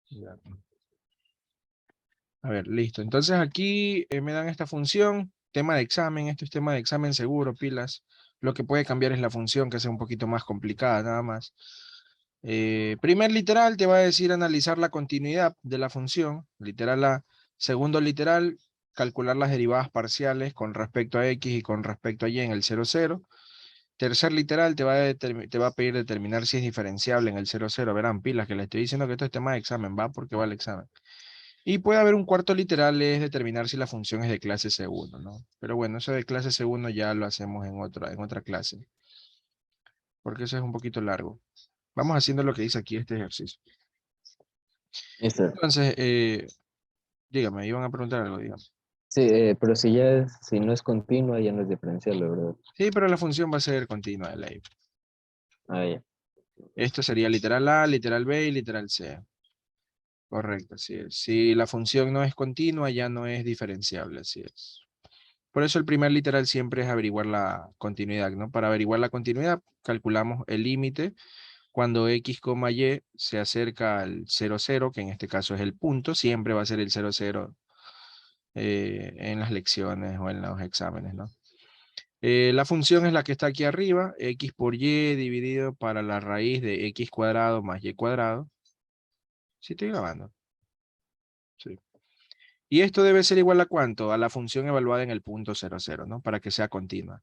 Ya. A ver, listo. Entonces aquí me dan esta función, tema de examen, esto es tema de examen seguro, pilas. Lo que puede cambiar es la función, que sea un poquito más complicada, nada más. Primer literal te va a decir analizar la continuidad de la función, literal A. Segundo literal, calcular las derivadas parciales con respecto a X y con respecto a Y en el 0, 0. Tercer literal te va a pedir determinar si es diferenciable en el 0, 0. Verán, pilas, que le estoy diciendo que esto es tema de examen, va porque va al examen. Y puede haber un cuarto literal, es determinar si la función es de clase C1, ¿no? Pero bueno, eso de clase C1 ya lo hacemos en otra clase, porque eso es un poquito largo. Vamos haciendo lo que dice aquí este ejercicio. Listo. Entonces, dígame, iban a preguntar algo, dígame. Sí, pero si no es continua, ya no es diferencial, ¿verdad? Sí, pero la función va a ser continua de ley. Ah, ya. Esto sería literal A, literal B y literal C. Correcto, así es. Si la función no es continua, ya no es diferenciable, así es. Por eso el primer literal siempre es averiguar la continuidad, ¿no? Para averiguar la continuidad, calculamos el límite cuando x, y se acerca al 0, 0, que en este caso es el punto, siempre va a ser el 0, 0 en las lecciones o en los exámenes, ¿no? La función es la que está aquí arriba, x por y dividido para la raíz de x cuadrado más y cuadrado. Sí, estoy grabando. Sí. Y esto debe ser igual a ¿cuánto? A la función evaluada en el punto 0, 0, ¿no? Para que sea continua.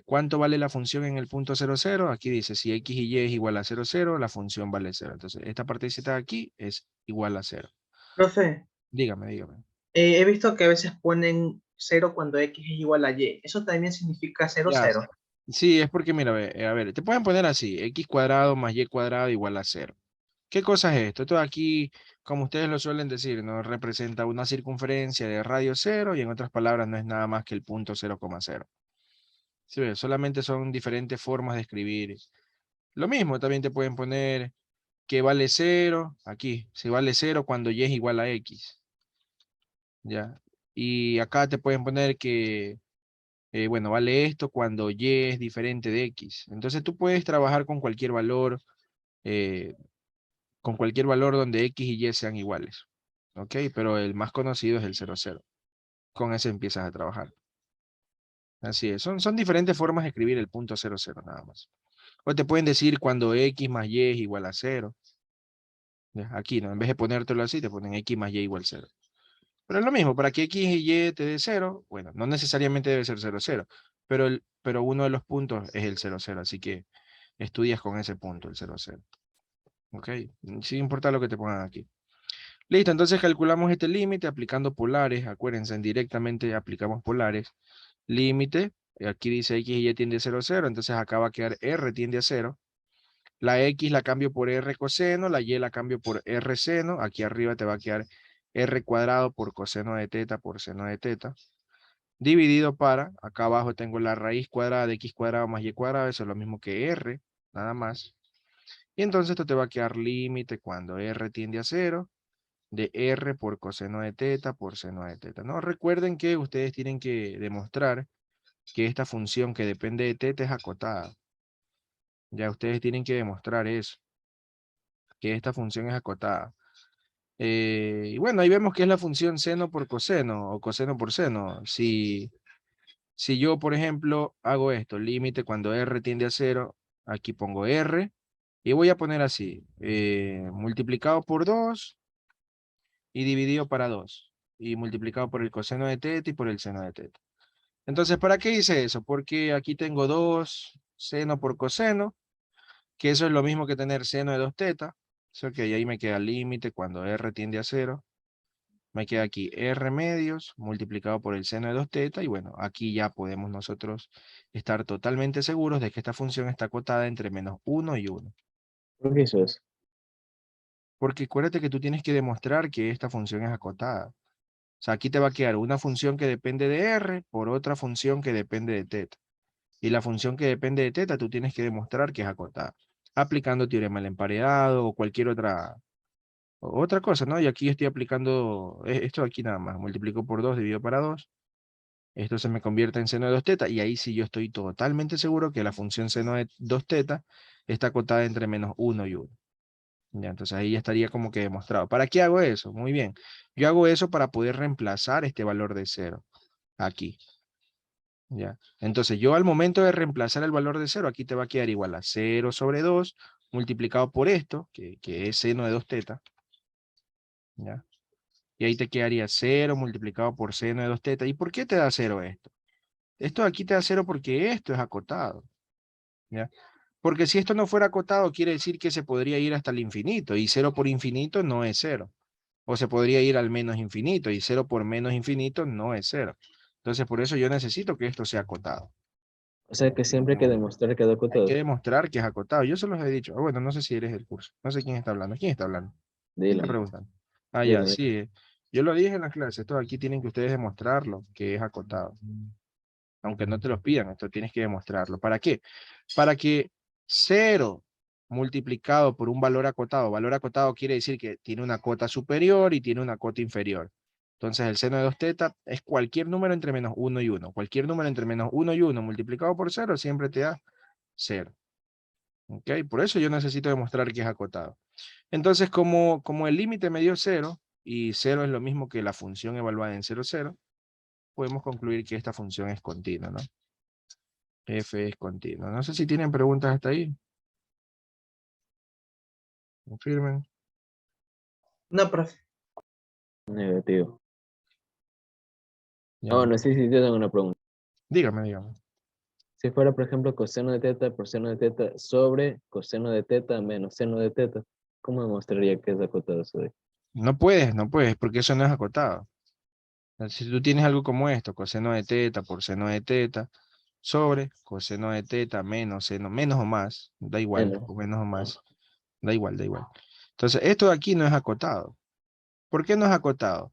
¿Cuánto vale la función en el punto 0, 0? Aquí dice, si x y y es igual a 0, 0, la función vale 0. Entonces, esta partecita de aquí es igual a 0. Profe, Dígame, dígame. he visto que a veces ponen 0 cuando x es igual a y. ¿Eso también significa 0, Ya. 0? Sí, es porque, mira, a ver, te pueden poner así, x cuadrado más y cuadrado igual a 0. ¿Qué cosa es esto? Esto aquí, como ustedes lo suelen decir, ¿no? Representa una circunferencia de radio 0 y en otras palabras no es nada más que el punto 0,0. Sí, solamente son diferentes formas de escribir. Lo mismo, también te pueden poner que vale 0, aquí, si vale 0 cuando y es igual a x, ¿ya? Y acá te pueden poner que, bueno, vale esto cuando y es diferente de x. Entonces tú puedes trabajar eh, con cualquier valor donde x y y sean iguales, ¿ok? Pero el más conocido es el 0, 0. Con ese empiezas a trabajar. Así es, son diferentes formas de escribir el punto 0, 0 nada más. O te pueden decir cuando x más y es igual a 0. ¿Ya? Aquí, ¿no? En vez de ponértelo así, te ponen x más y igual a 0. Pero es lo mismo, para que x y y te dé 0, bueno, no necesariamente debe ser 0, 0, pero uno de los puntos es el 0, 0, así que estudias con ese punto, el 0, 0. ¿Ok? Sin importar lo que te pongan aquí. Listo, entonces calculamos este límite aplicando polares, acuérdense, directamente aplicamos polares. Límite, aquí dice x y y tiende a 0, 0, entonces acá va a quedar r tiende a 0. La x la cambio por r coseno, la y la cambio por r seno, aquí arriba te va a quedar r cuadrado por coseno de teta por seno de teta, dividido para, acá abajo tengo la raíz cuadrada de x cuadrado más y cuadrado, eso es lo mismo que r, nada más. Y entonces esto te va a quedar límite cuando r tiende a 0, de r por coseno de teta por seno de teta, ¿no? Recuerden que ustedes tienen que demostrar que esta función que depende de teta es acotada. Ya ustedes tienen que demostrar eso, que esta función es acotada. Y bueno, ahí vemos que es la función seno por coseno o coseno por seno. Si yo, por ejemplo, hago esto, límite cuando r tiende a 0, aquí pongo r y voy a poner así, multiplicado por 2 y dividido para 2 y multiplicado por el coseno de teta y por el seno de teta. Entonces, ¿para qué hice eso? Porque aquí tengo 2 seno por coseno, que eso es lo mismo que tener seno de 2 teta. Eso que ahí me queda límite cuando r tiende a 0. Me queda aquí r medios multiplicado por el seno de 2 teta. Y bueno, aquí ya podemos nosotros estar totalmente seguros de que esta función está acotada entre menos 1 y 1. ¿Por qué eso es? Porque acuérdate que tú tienes que demostrar que esta función es acotada. O sea, aquí te va a quedar una función que depende de r por otra función que depende de teta. Y la función que depende de teta, tú tienes que demostrar que es acotada, aplicando teorema del emparedado o cualquier otra cosa, ¿no? Y aquí estoy aplicando esto aquí nada más. Multiplico por 2 dividido para 2. Esto se me convierte en seno de 2 teta y ahí sí yo estoy totalmente seguro que la función seno de 2 teta está acotada entre menos 1 y 1. Ya, entonces ahí ya estaría como que demostrado. ¿Para qué hago eso? Muy bien. Yo hago eso para poder reemplazar este valor de 0 aquí. Ya. Entonces yo al momento de reemplazar el valor de 0, aquí te va a quedar igual a 0 sobre 2 multiplicado por esto, que es seno de 2 teta. ¿Ya? Y ahí te quedaría 0 multiplicado por seno de 2 teta. ¿Y por qué te da 0 esto? Esto aquí te da 0 porque esto es acotado. ¿Ya? Porque si esto no fuera acotado, quiere decir que se podría ir hasta el infinito. Y 0 por infinito no es 0. O se podría ir al menos infinito. Y 0 por menos infinito no es 0. Entonces por eso yo necesito que esto sea acotado. O sea que siempre hay que demostrar que da Hay que acotado. demostrar que es acotado. Yo se los he dicho. Ah, bueno, no sé si eres del curso. No sé quién está hablando. ¿Quién está hablando? ¿Quién está Dile, preguntando? Ah, ya, dile. sí. Yo lo dije en la clase. Esto aquí tienen que ustedes demostrarlo, que es acotado. Aunque no te lo pidan, esto tienes que demostrarlo. ¿Para qué? Para que 0 multiplicado por un valor acotado quiere decir que tiene una cota superior y tiene una cota inferior. Entonces el seno de 2 teta es cualquier número entre menos 1 y 1. Cualquier número entre menos 1 y 1 multiplicado por 0 siempre te da 0. ¿Ok? Por eso yo necesito demostrar que es acotado. Entonces, como el límite me dio 0, y 0 es lo mismo que la función evaluada en 0, 0, podemos concluir que esta función es continua, ¿no? F es continua. No sé si tienen preguntas hasta ahí. Confirmen. No, profe. Negativo. Ya. Ah, bueno, sí, yo tengo una pregunta. Dígame, dígame. Si fuera, por ejemplo, coseno de teta por seno de teta sobre coseno de teta menos seno de teta, ¿cómo demostraría que es acotado eso de? No puedes, porque eso no es acotado. Si tú tienes algo como esto, coseno de teta por seno de teta, sobre coseno de teta menos seno, menos o más, da igual, Menos. o menos o Ah, más, da igual, da igual. Entonces, esto de aquí no es acotado. ¿Por qué no es acotado?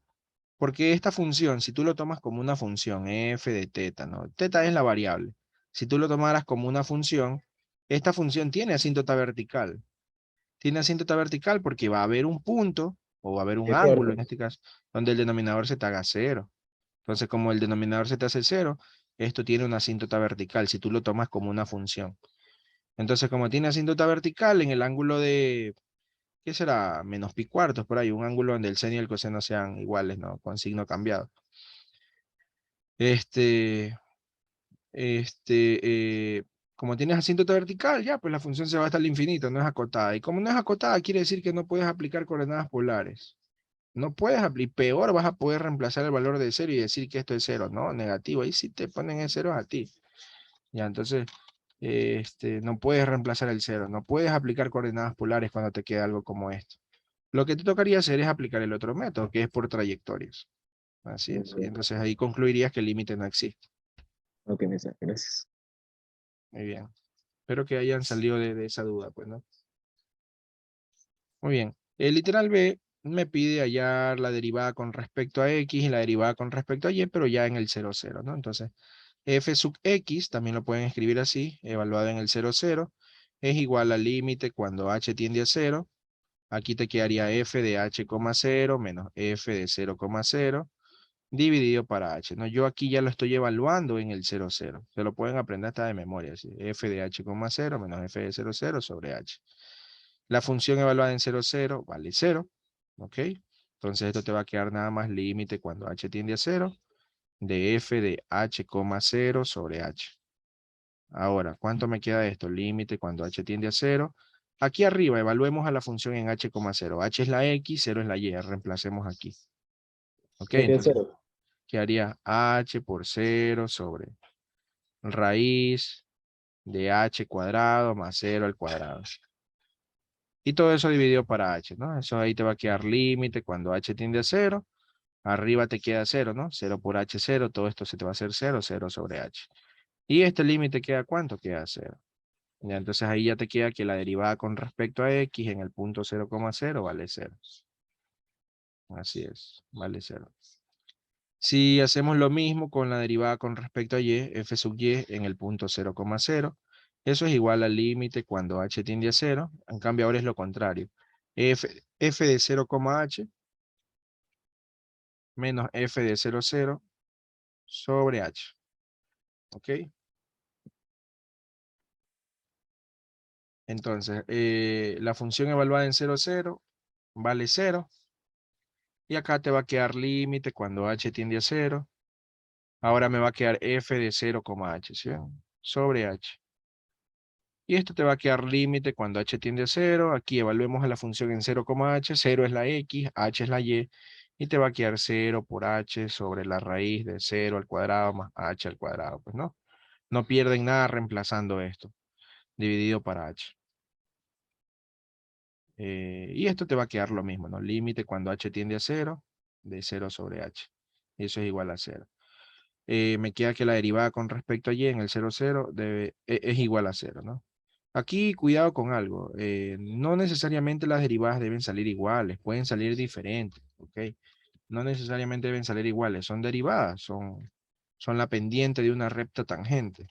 Porque esta función, si tú lo tomas como una función f de teta, ¿no? Teta es la variable. Si tú lo tomaras como una función, esta función tiene asíntota vertical. Tiene asíntota vertical porque va a haber un punto, o va a haber un ¿qué ángulo cuarto? en este caso, donde el denominador se te haga 0. Entonces, como el denominador se te hace 0, esto tiene una asíntota vertical, si tú lo tomas como una función. Entonces, como tiene asíntota vertical, en el ángulo de, ¿qué será? Menos pi cuartos, por ahí, un ángulo donde el seno y el coseno sean iguales, ¿no? Con signo cambiado. Este, este, como tienes asíntota vertical, ya, pues la función se va hasta el infinito, no es acotada. Y como no es acotada, quiere decir que no puedes aplicar coordenadas polares. No puedes aplicar, peor vas a poder reemplazar el valor de 0 y decir que esto es 0, no, negativo. Ahí sí te ponen el 0 a ti. Ya, entonces, no puedes reemplazar el 0, no puedes aplicar coordenadas polares cuando te queda algo como esto. Lo que te tocaría hacer es aplicar el otro método, que es por trayectorias. Así es. Y Ok, entonces ahí concluirías que el límite no existe. ok, Misa, gracias. Muy bien. Espero que hayan salido de esa duda, pues, ¿no? Muy bien. El literal B me pide hallar la derivada con respecto a X y la derivada con respecto a Y, pero ya en el 0, 0, ¿no? Entonces, f sub X, también lo pueden escribir así, evaluado en el 0, 0, es igual al límite cuando h tiende a 0. Aquí te quedaría f de h, 0 menos f de 0, 0 dividido para h, ¿no? Yo aquí ya lo estoy evaluando en el 0, 0. Se lo pueden aprender hasta de memoria, ¿sí? F de h, 0 menos f de 0, 0 sobre h. La función evaluada en 0, 0 vale 0, ¿ok? Entonces esto te va a quedar nada más límite cuando h tiende a 0 de f de h, 0 sobre h. Ahora, ¿cuánto me queda esto? Límite cuando h tiende a 0. Aquí arriba evaluemos a la función en h, 0. H es la x, 0 es la y. Reemplacemos aquí. ¿Ok? ¿Qué es Entonces cero? quedaría h por 0 sobre raíz de h cuadrado más 0 al cuadrado. Y todo eso dividido para h, ¿no? Eso ahí te va a quedar límite cuando h tiende a 0. Arriba te queda 0, ¿no? 0 por h, 0. Todo esto se te va a hacer 0, 0 sobre h. Y este límite queda ¿cuánto? Queda 0. Ya, entonces ahí ya te queda que la derivada con respecto a x en el punto 0, 0 vale 0. Así es, vale 0. Si hacemos lo mismo con la derivada con respecto a y, f sub y en el punto 0, 0, eso es igual al límite cuando h tiende a 0. En cambio ahora es lo contrario. F de 0, h menos f de 0, 0 sobre h. ¿Ok? Entonces, la función evaluada en 0, 0 vale 0. Y acá te va a quedar límite cuando h tiende a 0. Ahora me va a quedar f de 0, h, ¿sí? Sobre h. Y esto te va a quedar límite cuando h tiende a 0. Aquí evaluemos a la función en 0, h. 0 es la x, h es la y. Y te va a quedar 0 por h sobre la raíz de 0 al cuadrado más h al cuadrado. Pues no, no pierden nada reemplazando esto, dividido para h. Y esto te va a quedar lo mismo, ¿no? Límite cuando h tiende a 0, de 0 sobre h. Eso es igual a 0. Me queda que la derivada con respecto a y en el 0, 0 es igual a 0, ¿no? Aquí cuidado con algo. No necesariamente las derivadas deben salir iguales, pueden salir diferentes, ¿ok? No necesariamente deben salir iguales, son derivadas, son la pendiente de una recta tangente.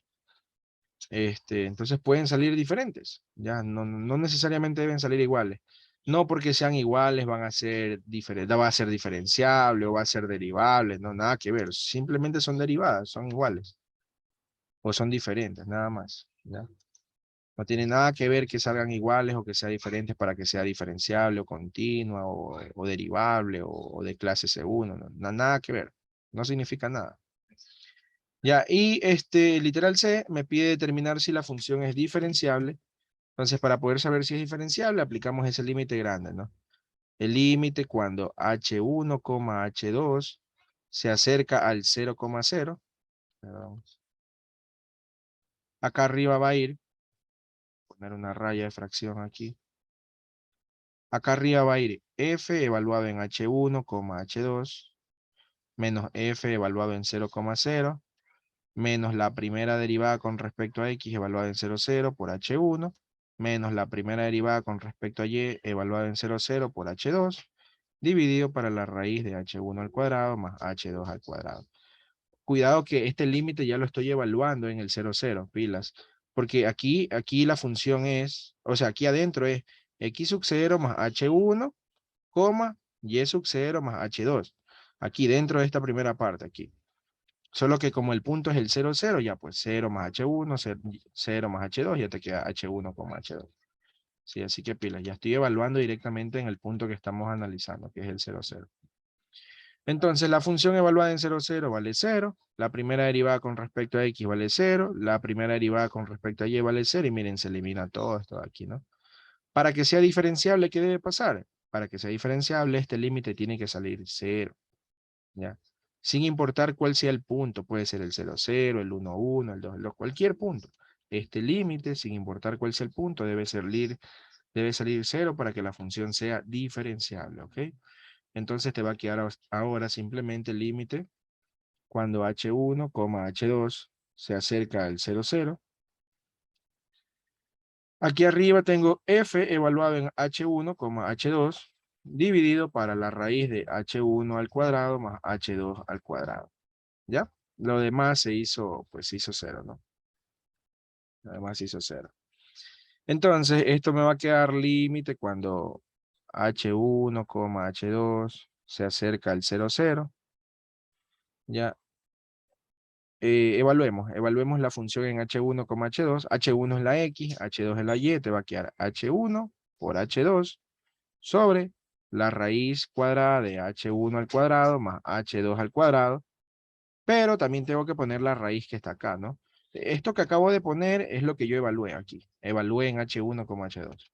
Entonces pueden salir diferentes, ya no necesariamente deben salir iguales. No porque sean iguales van a ser diferentes, va a ser diferenciable o va a ser derivable, no, nada que ver. Simplemente son derivadas, son iguales o son diferentes, nada más, ¿ya? No tiene nada que ver que salgan iguales o que sean diferentes para que sea diferenciable o continua o derivable o de clase C1, nada que ver, no significa nada. Ya, y literal C me pide determinar si la función es diferenciable. Entonces, para poder saber si es diferenciable, aplicamos ese límite grande, ¿no? El límite cuando h1, h2 se acerca al 0, 0. Perdón. Acá arriba va a ir, poner una raya de fracción aquí. Acá arriba va a ir f evaluado en h1, h2, menos f evaluado en 0, 0, menos la primera derivada con respecto a x evaluada en 0, 0 por h1, menos la primera derivada con respecto a y evaluada en 0, 0 por h2, dividido para la raíz de h1 al cuadrado más h2 al cuadrado. Cuidado que este límite ya lo estoy evaluando en el 0, 0, pilas, porque aquí la función es, o sea, aquí adentro es x sub 0 más h1, y sub 0 más h2. Aquí dentro de esta primera parte, aquí. Solo que como el punto es el 0, 0, ya pues 0 más h1, 0 más h2, ya te queda h1, h2. Sí, así que pilas, ya estoy evaluando directamente en el punto que estamos analizando, que es el 0, 0. Entonces, la función evaluada en 0, 0 vale 0. La primera derivada con respecto a x vale 0. La primera derivada con respecto a y vale 0. Y miren, se elimina todo esto de aquí, ¿no? Para que sea diferenciable, ¿qué debe pasar? Para que sea diferenciable, este límite tiene que salir 0. ¿Ya? Sin importar cuál sea el punto. Puede ser el 0, 0, el 1, 1, el 2, 2, cualquier punto. Este límite, sin importar cuál sea el punto, debe salir 0 para que la función sea diferenciable, ¿ok? Entonces te va a quedar ahora simplemente el límite cuando h1, h2 se acerca al 0, 0. Aquí arriba tengo f evaluado en h1, h2 dividido para la raíz de h1 al cuadrado más h2 al cuadrado. ¿Ya? Lo demás se hizo 0, ¿no? Lo demás se hizo 0. Entonces, esto me va a quedar límite cuando h1, h2 se acerca al 0, 0. Ya. Evaluemos la función en h1, h2. h1 es la x, h2 es la y, te va a quedar h1 por h2 sobre la raíz cuadrada de h1 al cuadrado más h2 al cuadrado, pero también tengo que poner la raíz que está acá, ¿no? Esto que acabo de poner es lo que yo evalué aquí. Evalué en h1, h2.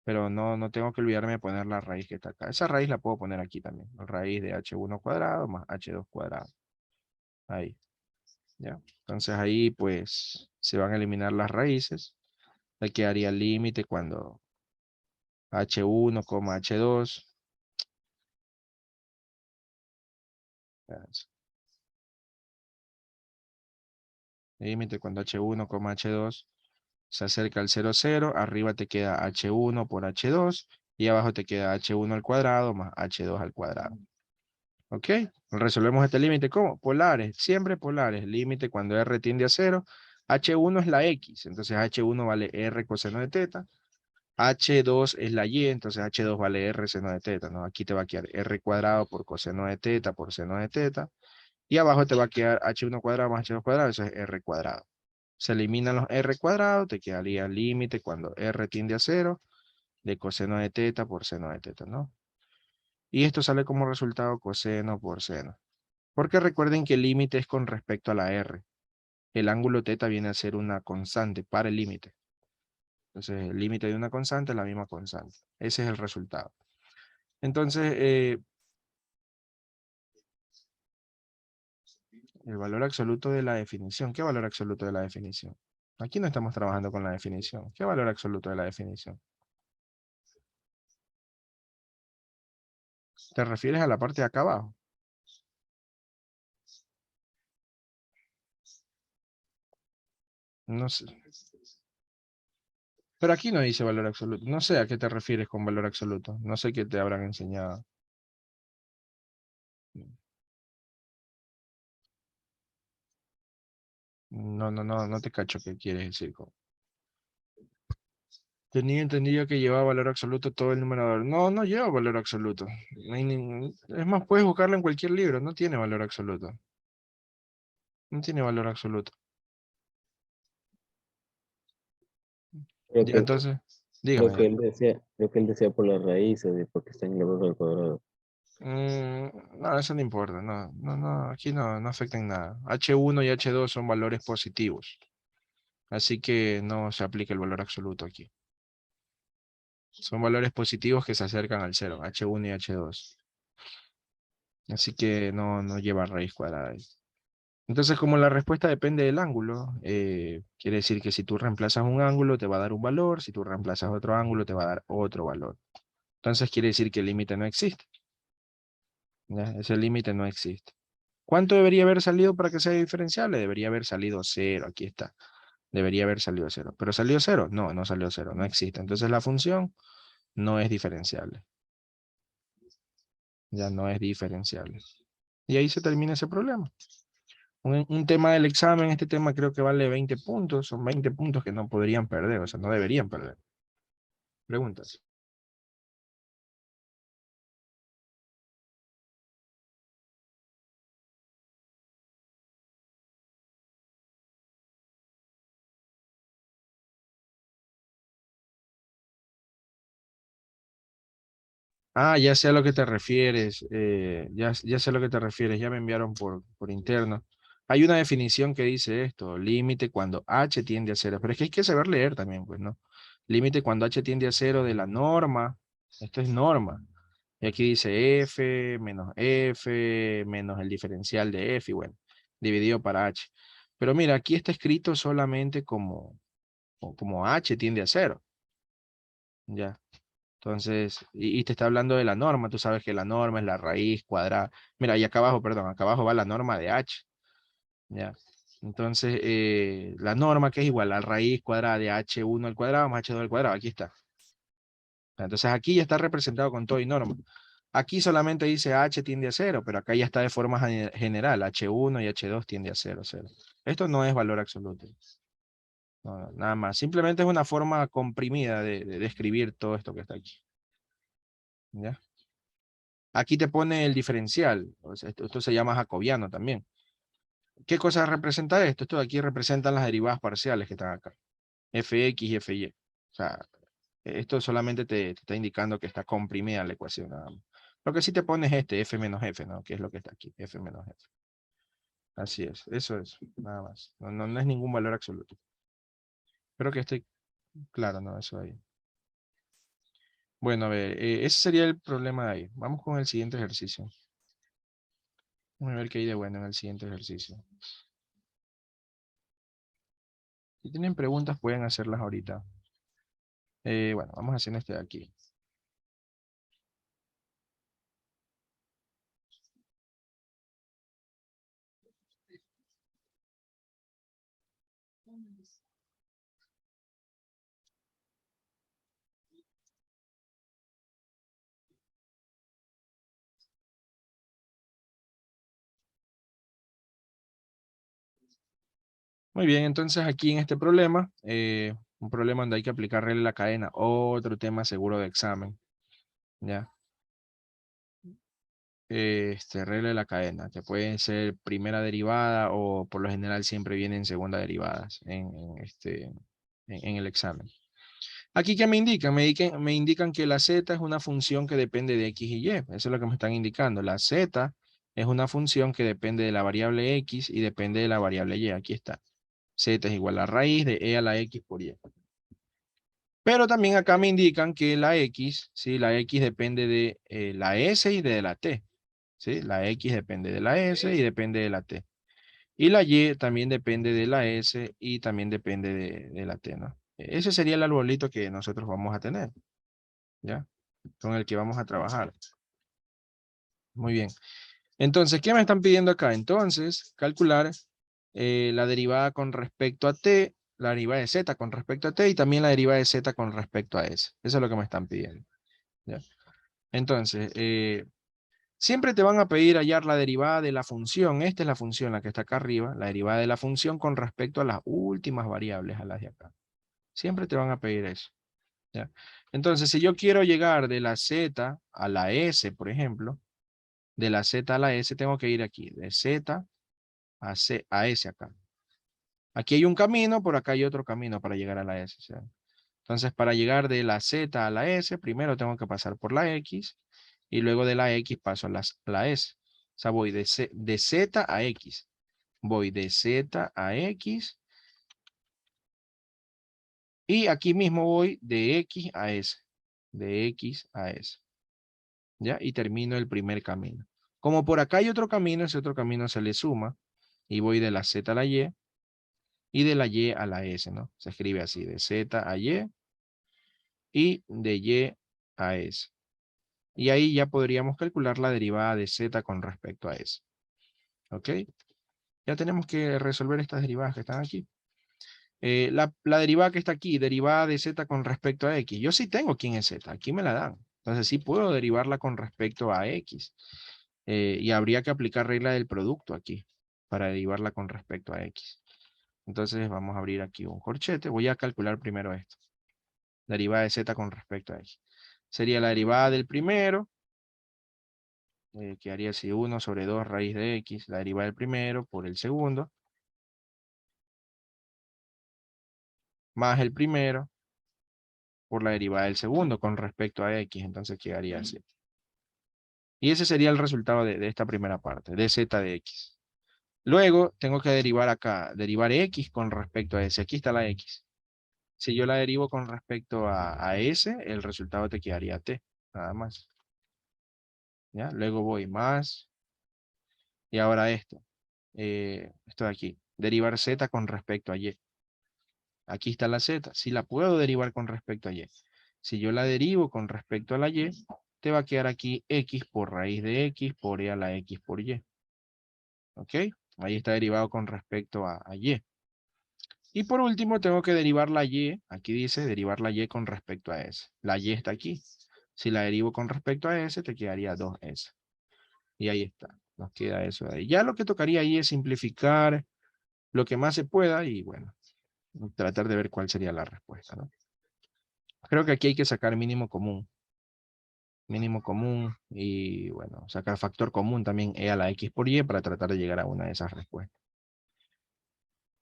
Pero no tengo que olvidarme de poner la raíz que está acá. Esa raíz la puedo poner aquí también. La raíz de h1 cuadrado más h2 cuadrado. Ahí. ¿Ya? Entonces ahí pues se van a eliminar las raíces. Le quedaría el límite cuando h1, h2. Límite cuando h1, h2 se acerca al 0, 0. Arriba te queda h1 por h2. Y abajo te queda h1 al cuadrado más h2 al cuadrado. ¿Ok? Resolvemos este límite. ¿Cómo? Polares. Siempre polares. Límite cuando r tiende a 0. h1 es la x. Entonces h1 vale r coseno de teta. h2 es la y. Entonces h2 vale r seno de teta, ¿no? Aquí te va a quedar r cuadrado por coseno de teta por seno de teta. Y abajo te va a quedar h1 cuadrado más h2 cuadrado, eso es r cuadrado. Se eliminan los r cuadrados, te quedaría el límite cuando r tiende a 0 de coseno de teta por seno de teta, ¿no? Y esto sale como resultado coseno por seno. Porque recuerden que el límite es con respecto a la r. El ángulo teta viene a ser una constante para el límite. Entonces, el límite de una constante es la misma constante. Ese es el resultado. Entonces, el valor absoluto de la definición. ¿Qué valor absoluto de la definición? Aquí no estamos trabajando con la definición. ¿Qué valor absoluto de la definición? ¿Te refieres a la parte de acá abajo? No sé. Pero aquí no dice valor absoluto. No sé a qué te refieres con valor absoluto. No sé qué te habrán enseñado. No te cacho qué quieres decir. Tenía entendido que llevaba valor absoluto todo el numerador. No lleva valor absoluto. Es más, puedes buscarlo en cualquier libro. No tiene valor absoluto. No tiene valor absoluto. Creo Ya, que, entonces, creo que dígame. creo que él decía por las raíces y porque está en elevado al cuadrado. No, eso no importa. Aquí no afecta en nada. H1 y H2 son valores positivos. Así que no se aplica el valor absoluto aquí. Son valores positivos que se acercan al cero, H1 y H2. Así que no lleva raíz cuadrada ahí. Entonces, como la respuesta depende del ángulo, quiere decir que si tú reemplazas un ángulo te va a dar un valor, si tú reemplazas otro ángulo te va a dar otro valor. Entonces quiere decir que el límite no existe. ¿Ya? Ese límite no existe. ¿Cuánto debería haber salido para que sea diferenciable? Debería haber salido 0, aquí está. Debería haber salido 0. ¿Pero salió 0? No salió 0, no existe. Entonces la función no es diferenciable. Ya no es diferenciable. Y ahí se termina ese problema. Un tema del examen, este tema creo que vale 20 puntos, son 20 puntos que no podrían perder, o sea, no deberían perder. Preguntas. Ya sé a lo que te refieres, ya sé a lo que te refieres, ya me enviaron por interno. Hay una definición que dice esto, límite cuando h tiende a 0, pero es que hay que saber leer también, pues, ¿no? Límite cuando h tiende a 0 de la norma, esto es norma, y aquí dice f menos el diferencial de f, y bueno, dividido para h. Pero mira, aquí está escrito solamente como h tiende a 0, ya. Entonces, y te está hablando de la norma, tú sabes que la norma es la raíz cuadrada. Mira, y acá abajo, perdón, acá abajo va la norma de h, ¿ya? Entonces, la norma que es igual a la raíz cuadrada de h1 al cuadrado más h2 al cuadrado, aquí está. Entonces, aquí ya está representado con todo y norma. Aquí solamente dice h tiende a 0, pero acá ya está de forma general, h1 y h2 tiende a 0, 0. Esto no es valor absoluto. No, nada más. Simplemente es una forma comprimida de escribir todo esto que está aquí. ¿Ya? Aquí te pone el diferencial. O sea, esto se llama jacobiano también. ¿Qué cosa representa esto? Esto de aquí representan las derivadas parciales que están acá. Fx y Fy. O sea, esto solamente te está indicando que está comprimida la ecuación, nada más. Lo que sí te pone es este, f menos f, ¿no? Que es lo que está aquí, f menos f. Así es, eso es, nada más. No es ningún valor absoluto. Espero que esté claro, ¿no? Eso ahí. Bueno, a ver, ese sería el problema de ahí. Vamos con el siguiente ejercicio. Vamos a ver qué hay de bueno en el siguiente ejercicio. Si tienen preguntas, pueden hacerlas ahorita. Bueno, vamos a hacer este de aquí. Muy bien, entonces aquí en este problema, un problema donde hay que aplicarle la cadena, otro tema seguro de examen. ¿Ya? regla de la cadena, que pueden ser primera derivada o por lo general siempre vienen segunda derivadas en el examen. Aquí, ¿qué me indican? Me indican que la z es una función que depende de x y y. Eso es lo que me están indicando. La z es una función que depende de la variable x y depende de la variable y. Aquí está. Z es igual a raíz de e a la x por y. Pero también acá me indican que la x, ¿sí? La x depende de la s y de la t. ¿Sí? La x depende de la s y depende de la t. Y la y también depende de la s y también depende de la t, ¿no? Ese sería el arbolito que nosotros vamos a tener, ¿ya? Con el que vamos a trabajar. Muy bien. Entonces, ¿qué me están pidiendo acá? Entonces, calcular la derivada con respecto a t, la derivada de z con respecto a t y también la derivada de z con respecto a s. Eso es lo que me están pidiendo, ¿ya? Entonces, siempre te van a pedir hallar la derivada de la función. Esta es la función, la que está acá arriba. La derivada de la función con respecto a las últimas variables, a las de acá. Siempre te van a pedir eso, ¿ya? Entonces, si yo quiero llegar de la z a la s, por ejemplo, de la z a la s, tengo que ir aquí, de z a s acá. Aquí hay un camino, por acá hay otro camino para llegar a la s, ¿sí? Entonces, para llegar de la z a la s, primero tengo que pasar por la x, y luego de la x paso a la s. O sea, voy de z a x. Voy de z a x. Y aquí mismo voy de x a s. De x a s. ¿Ya? Y termino el primer camino. Como por acá hay otro camino, ese otro camino se le suma. Y voy de la z a la y. Y de la y a la s, ¿no? Se escribe así, de z a y. Y de y a s. Y ahí ya podríamos calcular la derivada de z con respecto a s. ¿Ok? Ya tenemos que resolver estas derivadas que están aquí. La derivada que está aquí, derivada de z con respecto a x. Yo sí tengo quién es z, aquí me la dan. Entonces sí puedo derivarla con respecto a x. Y habría que aplicar regla del producto aquí para derivarla con respecto a x. Entonces vamos a abrir aquí un corchete. Voy a calcular primero esto. Derivada de z con respecto a x. Sería la derivada del primero, que haría así 1 sobre 2 raíz de x, la derivada del primero por el segundo, más el primero por la derivada del segundo con respecto a x, entonces quedaría así. Y ese sería el resultado de esta primera parte, de z de x. Luego tengo que derivar acá, derivar x con respecto a s. Aquí está la x. Si yo la derivo con respecto a s, el resultado te quedaría t, nada más. ¿Ya? Luego voy más. Y ahora esto. Esto de aquí. Derivar z con respecto a y. Aquí está la z. Si la puedo derivar con respecto a y. Si yo la derivo con respecto a la y, te va a quedar aquí x por raíz de x por e a la x por y. ¿Ok? Ahí está derivado con respecto a y. Y por último tengo que derivar la y. Aquí dice derivar la y con respecto a s. La y está aquí. Si la derivo con respecto a s, te quedaría 2s. Y ahí está. Nos queda eso de ahí. Ya lo que tocaría ahí es simplificar lo que más se pueda y bueno, tratar de ver cuál sería la respuesta, ¿no? Creo que aquí hay que sacar mínimo común. Mínimo común y bueno, sacar factor común también e a la x por y para tratar de llegar a una de esas respuestas.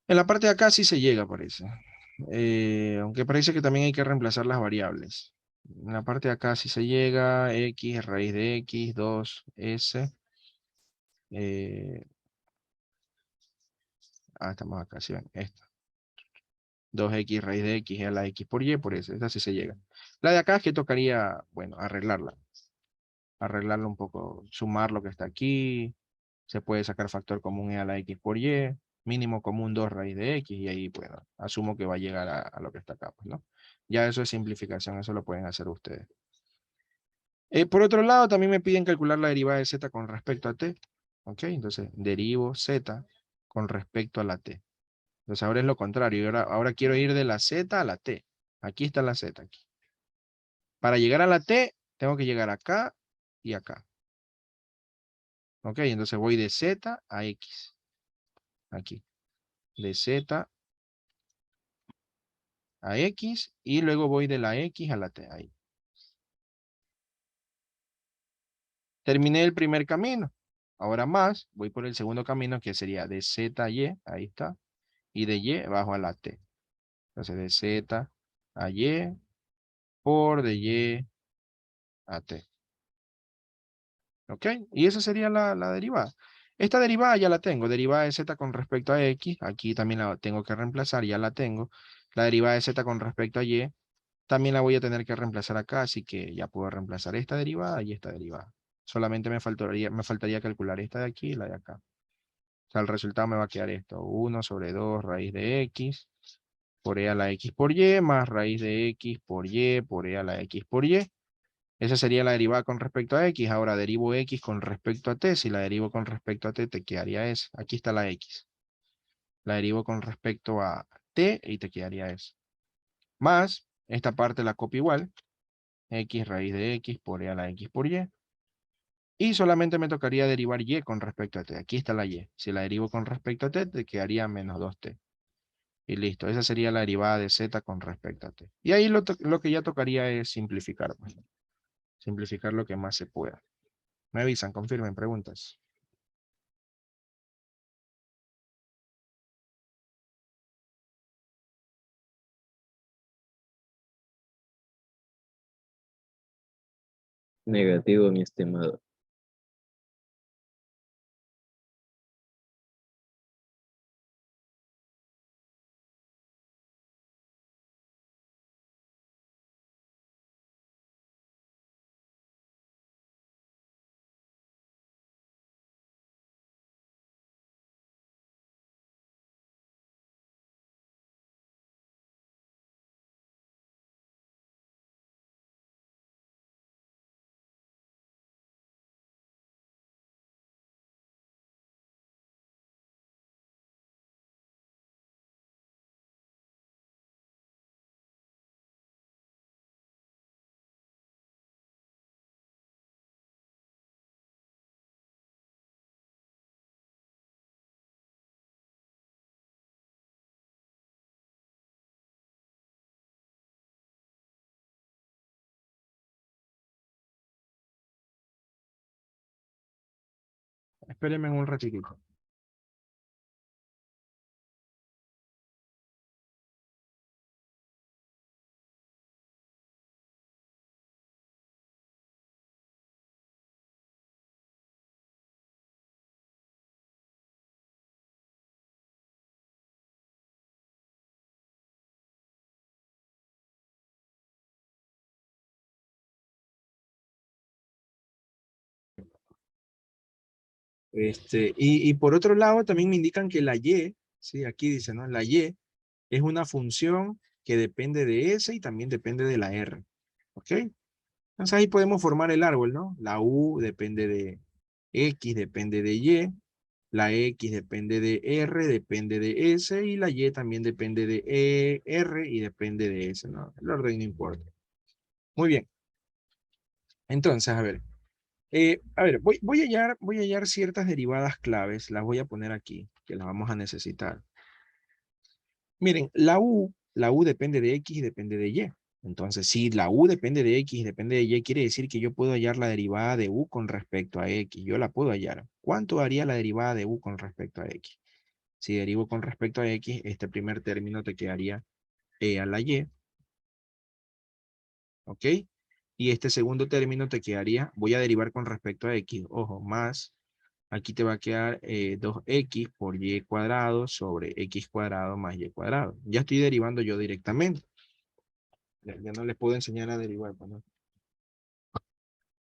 En la parte de acá sí se llega, parece. Aunque parece que también hay que reemplazar las variables. En la parte de acá sí se llega, x raíz de x, 2s. Estamos acá, ¿sí ven? Esto. 2x raíz de x a la x por y, por eso, esta sí se llega. La de acá es que tocaría, bueno, arreglarla. Arreglarla un poco, sumar lo que está aquí. Se puede sacar factor común e a la x por y. Mínimo común 2 raíz de x. Y ahí, bueno, asumo que va a llegar a lo que está acá, pues, ¿no? Ya eso es simplificación, eso lo pueden hacer ustedes. Por otro lado, también me piden calcular la derivada de z con respecto a t. ¿Ok? Entonces, derivo z con respecto a la t. Entonces ahora es lo contrario. Ahora quiero ir de la z a la t. Aquí está la z. Aquí. Para llegar a la t, tengo que llegar acá y acá. Ok, entonces voy de z a x. Aquí. De z a x y luego voy de la x a la t. Ahí. Terminé el primer camino. Ahora más, voy por el segundo camino que sería de Z a Y, ahí está. Y de Y bajo a la T. Entonces de Z a Y por de Y a T. ¿Ok? Y esa sería la derivada. Esta derivada ya la tengo. Derivada de Z con respecto a X. Aquí también la tengo que reemplazar, ya la tengo. La derivada de Z con respecto a Y. También la voy a tener que reemplazar acá, así que ya puedo reemplazar esta derivada y esta derivada. Solamente me faltaría calcular esta de aquí y la de acá. O sea, el resultado me va a quedar esto. 1 sobre 2 raíz de X por E a la X por Y más raíz de X por E a la X por Y. Esa sería la derivada con respecto a X. Ahora derivo X con respecto a T. Si la derivo con respecto a T, te quedaría eso. Aquí está la X. La derivo con respecto a T y te quedaría eso. Más, esta parte la copio igual. X raíz de X por E a la X por Y. Y solamente me tocaría derivar Y con respecto a T. Aquí está la Y. Si la derivo con respecto a T, te quedaría menos 2T. Y listo. Esa sería la derivada de Z con respecto a T. Y ahí lo que ya tocaría es simplificar, pues. Simplificar lo que más se pueda. Me avisan, confirmen, preguntas. Negativo, mi estimado. Espérenme un ratito. Y por otro lado, también me indican que la Y, sí, aquí dice, ¿no? La Y es una función que depende de S y también depende de la R. ¿Ok? Entonces ahí podemos formar el árbol, ¿no? La U depende de X, depende de Y. La X depende de R, depende de S. Y la Y también depende de E, R y depende de S, ¿no? El orden no importa. Muy bien. Entonces, a ver, voy a hallar ciertas derivadas claves. Las voy a poner aquí, que las vamos a necesitar. Miren, la U depende de X y depende de Y. Entonces, si la U depende de X y depende de Y, quiere decir que yo puedo hallar la derivada de U con respecto a X. Yo la puedo hallar. ¿Cuánto haría la derivada de U con respecto a X? Si derivo con respecto a X, este primer término te quedaría E a la Y. ¿Ok? Y este segundo término te quedaría, voy a derivar con respecto a X, ojo, más, aquí te va a quedar 2X por Y cuadrado sobre X cuadrado más Y cuadrado. Ya estoy derivando yo directamente. Ya no les puedo enseñar a derivar, pues, ¿no?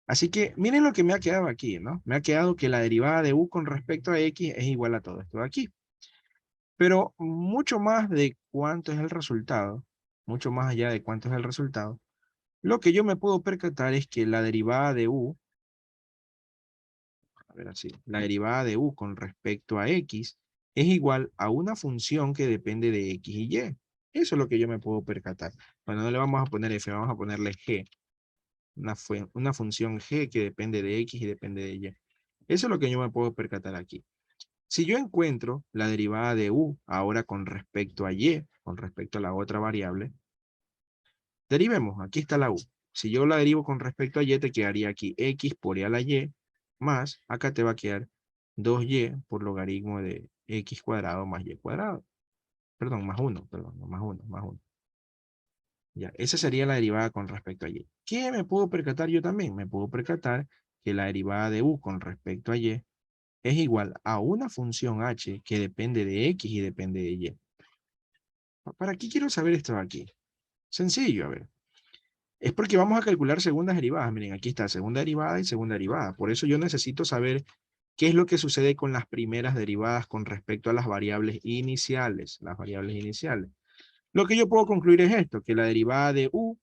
Así que miren lo que me ha quedado aquí, ¿no? Me ha quedado que la derivada de U con respecto a X es igual a todo esto de aquí. Pero mucho más de cuánto es el resultado, mucho más allá de cuánto es el resultado, lo que yo me puedo percatar es que la derivada de U, a ver así, la derivada de U con respecto a X es igual a una función que depende de X y Y. Eso es lo que yo me puedo percatar. Bueno, no le vamos a poner F, vamos a ponerle G. Una función G que depende de X y depende de Y. Eso es lo que yo me puedo percatar aquí. Si yo encuentro la derivada de U ahora con respecto a Y, con respecto a la otra variable, derivemos, aquí está la U. Si yo la derivo con respecto a Y, te quedaría aquí X por E a la Y más, acá te va a quedar 2y por logaritmo de x cuadrado más y cuadrado. Perdón, más 1, perdón, no, más 1, más 1. Ya, esa sería la derivada con respecto a y. ¿Qué me puedo percatar yo también? Me puedo percatar que la derivada de u con respecto a y es igual a una función h que depende de x y depende de y. ¿Para qué quiero saber esto de aquí? Sencillo, a ver. Es porque vamos a calcular segundas derivadas. Miren, aquí está segunda derivada y segunda derivada. Por eso yo necesito saber qué es lo que sucede con las primeras derivadas con respecto a las variables iniciales. Las variables iniciales. Lo que yo puedo concluir es esto, que la derivada de u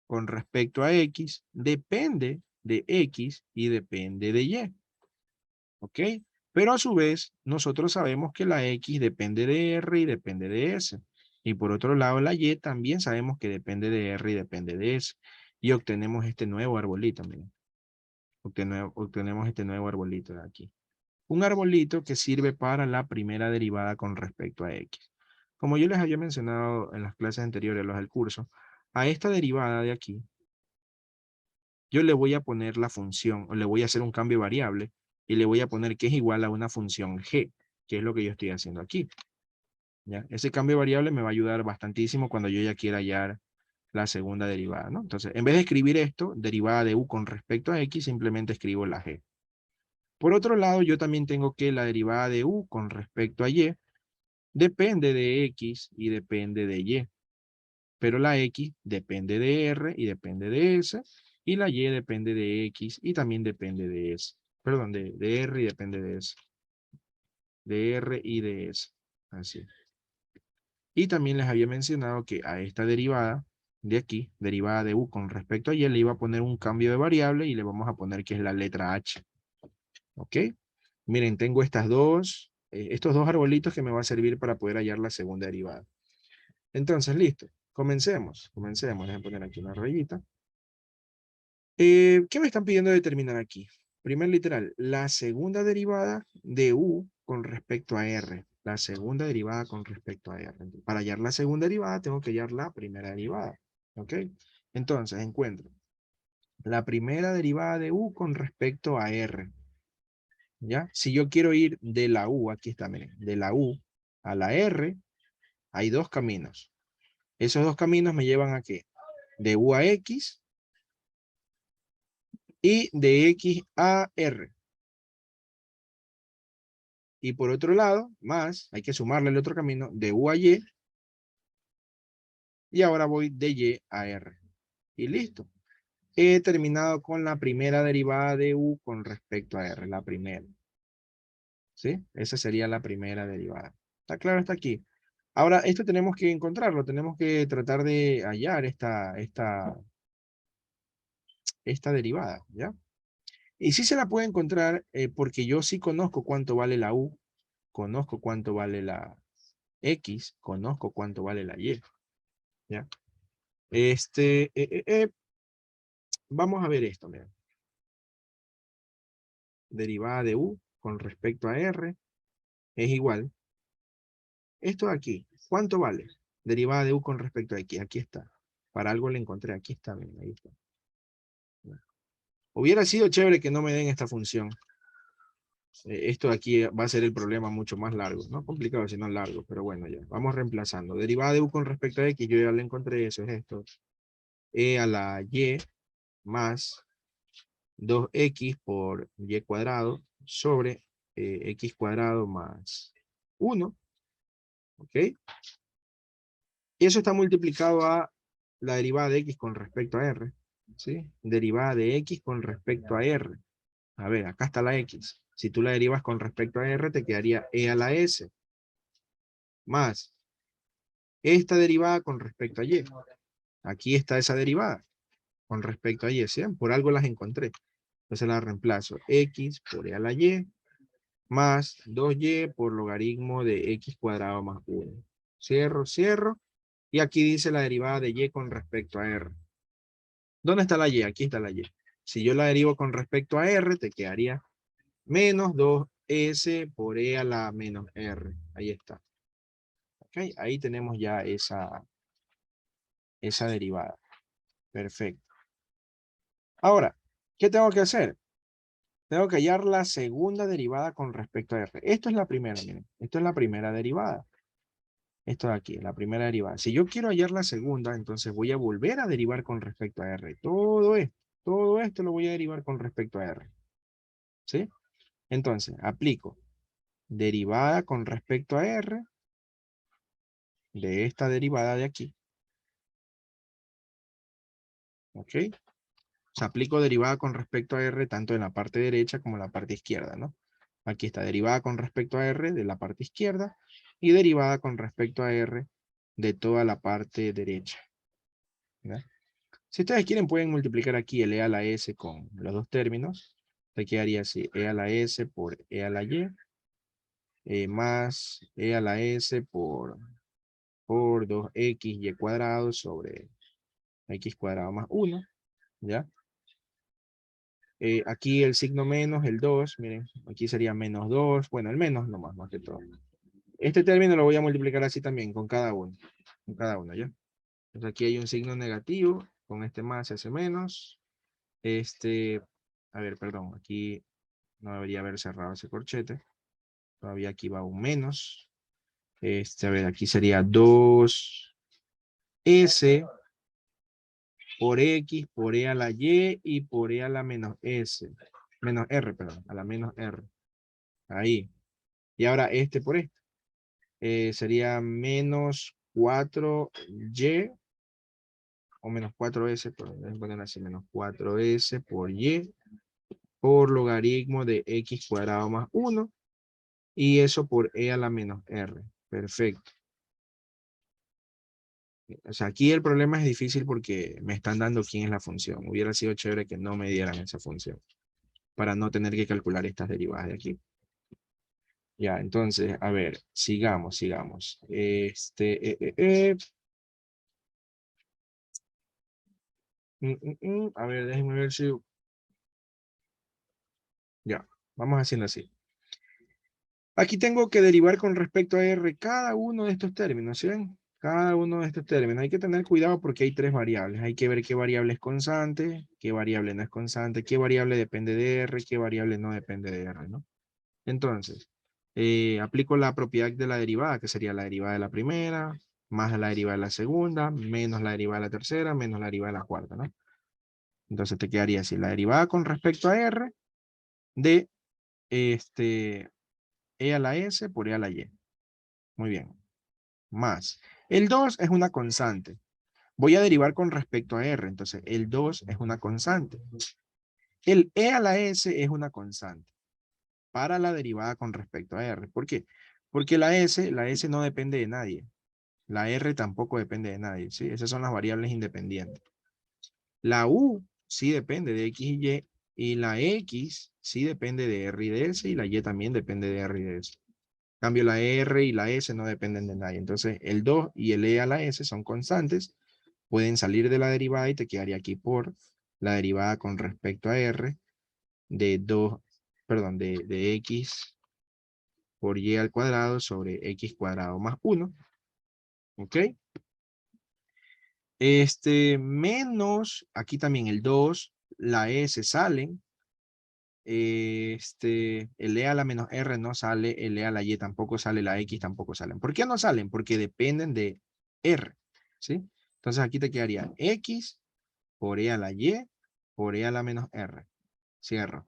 con respecto a x depende de x y depende de y. ¿Ok? Pero a su vez, nosotros sabemos que la x depende de r y depende de s. Y por otro lado, la y también sabemos que depende de r y depende de s. Y obtenemos este nuevo arbolito, miren. Obtenemos este nuevo arbolito de aquí. Un arbolito que sirve para la primera derivada con respecto a x. Como yo les había mencionado en las clases anteriores, los del curso, a esta derivada de aquí, yo le voy a poner la función, o le voy a hacer un cambio de variable, y le voy a poner que es igual a una función g, que es lo que yo estoy haciendo aquí. ¿Ya? Ese cambio de variable me va a ayudar bastantísimo cuando yo ya quiera hallar la segunda derivada, ¿no? Entonces, en vez de escribir esto, derivada de u con respecto a x, simplemente escribo la g. Por otro lado, yo también tengo que la derivada de u con respecto a y depende de x y depende de y. Pero la x depende de r y depende de s, y la y depende de x y también depende de s. Perdón, de r y depende de s. De r y de s. Así. Y también les había mencionado que a esta derivada de aquí, derivada de u con respecto a y, le iba a poner un cambio de variable y le vamos a poner que es la letra h. ¿Ok? Miren, tengo estos dos arbolitos que me va a servir para poder hallar la segunda derivada. Entonces, listo. Comencemos. Comencemos. Déjenme poner aquí una rayita. ¿Qué me están pidiendo determinar aquí? Primer literal, la segunda derivada de u con respecto a r. La segunda derivada con respecto a r. Para hallar la segunda derivada, tengo que hallar la primera derivada. ¿Ok? Entonces, encuentro la primera derivada de u con respecto a r. ¿Ya? Si yo quiero ir de la u, aquí está, miren, de la u a la r, hay dos caminos. Esos dos caminos me llevan a ¿qué? De u a x y de x a r. Y por otro lado, más, hay que sumarle el otro camino de u a y. Y ahora voy de y a r. Y listo. He terminado con la primera derivada de u con respecto a r. La primera. ¿Sí? Esa sería la primera derivada. ¿Está claro hasta aquí? Ahora, esto tenemos que encontrarlo. Tenemos que tratar de hallar esta derivada. ¿Ya? Y sí se la puede encontrar porque yo sí conozco cuánto vale la u. Conozco cuánto vale la x. Conozco cuánto vale la y. ¿Ya? Vamos a ver esto, mira. Derivada de u con respecto a r es igual. Esto de aquí, ¿cuánto vale? Derivada de u con respecto a x, aquí está. Para algo le encontré, aquí está, miren, ahí está. Hubiera sido chévere que no me den esta función. Esto de aquí va a ser el problema mucho más largo. No complicado, sino largo, pero bueno, ya. Vamos reemplazando. Derivada de u con respecto a x, yo ya le encontré, eso es esto. E a la y más 2x por y cuadrado sobre x cuadrado más 1. ¿Ok? Y eso está multiplicado a la derivada de x con respecto a r. ¿Sí? Derivada de x con respecto a r. A ver, acá está la x. Si tú la derivas con respecto a r, te quedaría e a la s. Más esta derivada con respecto a y. Aquí está esa derivada con respecto a y. ¿Sí? Por algo las encontré. Entonces la reemplazo. X por e a la y más 2y por logaritmo de x cuadrado más 1. Cierro, cierro. Y aquí dice la derivada de y con respecto a r. ¿Dónde está la y? Aquí está la y. Si yo la derivo con respecto a r, te quedaría menos 2s por e a la menos r. Ahí está. ¿Ok? Ahí tenemos ya esa derivada. Perfecto. Ahora, ¿qué tengo que hacer? Tengo que hallar la segunda derivada con respecto a R. Esto es la primera, miren. Esto es la primera derivada. Esto de aquí, la primera derivada. Si yo quiero hallar la segunda, entonces voy a volver a derivar con respecto a R. Todo esto lo voy a derivar con respecto a R. ¿Sí? Entonces, aplico derivada con respecto a R de esta derivada de aquí. ¿Ok? O sea, aplico derivada con respecto a R tanto en la parte derecha como en la parte izquierda, ¿no? Aquí está derivada con respecto a R de la parte izquierda y derivada con respecto a R de toda la parte derecha. ¿Ya? Si ustedes quieren pueden multiplicar aquí el e a la s con los dos términos. Te quedaría así, e a la s por e a la y, más e a la s por 2xy cuadrado sobre x cuadrado más 1, ¿ya? Aquí el signo menos, el 2, miren, aquí sería menos 2, bueno, el menos nomás, más que todo. Este término lo voy a multiplicar así también, con cada uno, ¿ya? Entonces aquí hay un signo negativo, con este más se hace menos. A ver, perdón, aquí no debería haber cerrado ese corchete. Todavía aquí va un menos. A ver, aquí sería 2s por x por e a la y y por e a la menos s. Menos r, perdón, a la menos r. Ahí. Y ahora este por este. Sería menos 4y o menos 4s, déjenme poner así, menos 4s por y por logaritmo de x cuadrado más 1 y eso por e a la menos r. Perfecto. O sea, aquí el problema es difícil porque me están dando quién es la función. Hubiera sido chévere que no me dieran esa función para no tener que calcular estas derivadas de aquí. Ya, entonces, a ver, sigamos. A ver, déjenme ver si... Ya, vamos haciendo así. Aquí tengo que derivar con respecto a R cada uno de estos términos, ¿sí ven? Cada uno de estos términos. Hay que tener cuidado porque hay tres variables. Hay que ver qué variable es constante, qué variable no es constante, qué variable depende de R, qué variable no depende de R, ¿no? Entonces, aplico la propiedad de la derivada, que sería la derivada de la primera, más la derivada de la segunda, menos la derivada de la tercera, menos la derivada de la cuarta, ¿no? Entonces te quedaría así, la derivada con respecto a R de e a la s por e a la y. Muy bien. Más. El 2 es una constante. Voy a derivar con respecto a R. Entonces, el 2 es una constante. El e a la s es una constante para la derivada con respecto a R. ¿Por qué? Porque la s no depende de nadie. La R tampoco depende de nadie. ¿Sí? Esas son las variables independientes. La u sí depende de x y y. Y la x sí depende de R y de S. Y la y también depende de R y de S. En cambio, la R y la S no dependen de nadie. Entonces, el 2 y el E a la S son constantes. Pueden salir de la derivada y te quedaría aquí por la derivada con respecto a R de 2, perdón, de X por Y al cuadrado sobre X cuadrado más 1. ¿Ok? Menos, aquí también el 2, la S salen. El E a la menos R no sale, el E a la Y tampoco sale, la X tampoco salen. ¿Por qué no salen? Porque dependen de R, ¿sí? Entonces aquí te quedaría X por E a la Y por E a la menos R. Cierro.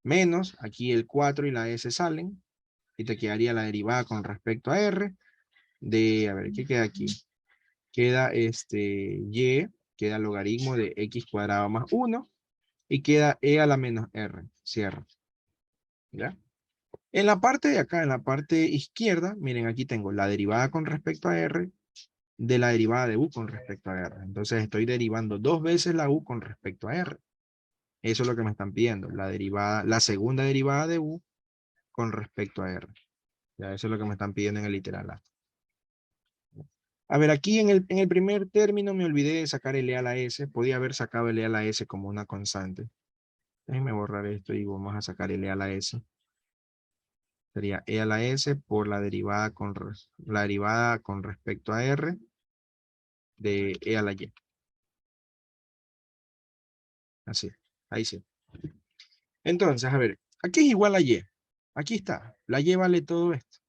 Menos, aquí el 4 y la S salen, y te quedaría la derivada con respecto a R de, a ver, ¿qué queda aquí? Queda Y, queda logaritmo de X cuadrado más 1, y queda E a la menos R. Cierro. ¿Ya? En la parte de acá, en la parte izquierda, miren, aquí tengo la derivada con respecto a R de la derivada de U con respecto a R. Entonces estoy derivando dos veces la U con respecto a R. Eso es lo que me están pidiendo, la derivada, la segunda derivada de U con respecto a R. Ya, eso es lo que me están pidiendo en el literal A. A ver, aquí en el primer término me olvidé de sacar el E a la S. Podía haber sacado el E a la S como una constante. Déjenme borrar esto y vamos a sacar el E a la S. Sería E a la S por la derivada con respecto a R de E a la Y. Así, ahí sí. Entonces, a ver, aquí es igual a y. Aquí está. La y vale todo esto.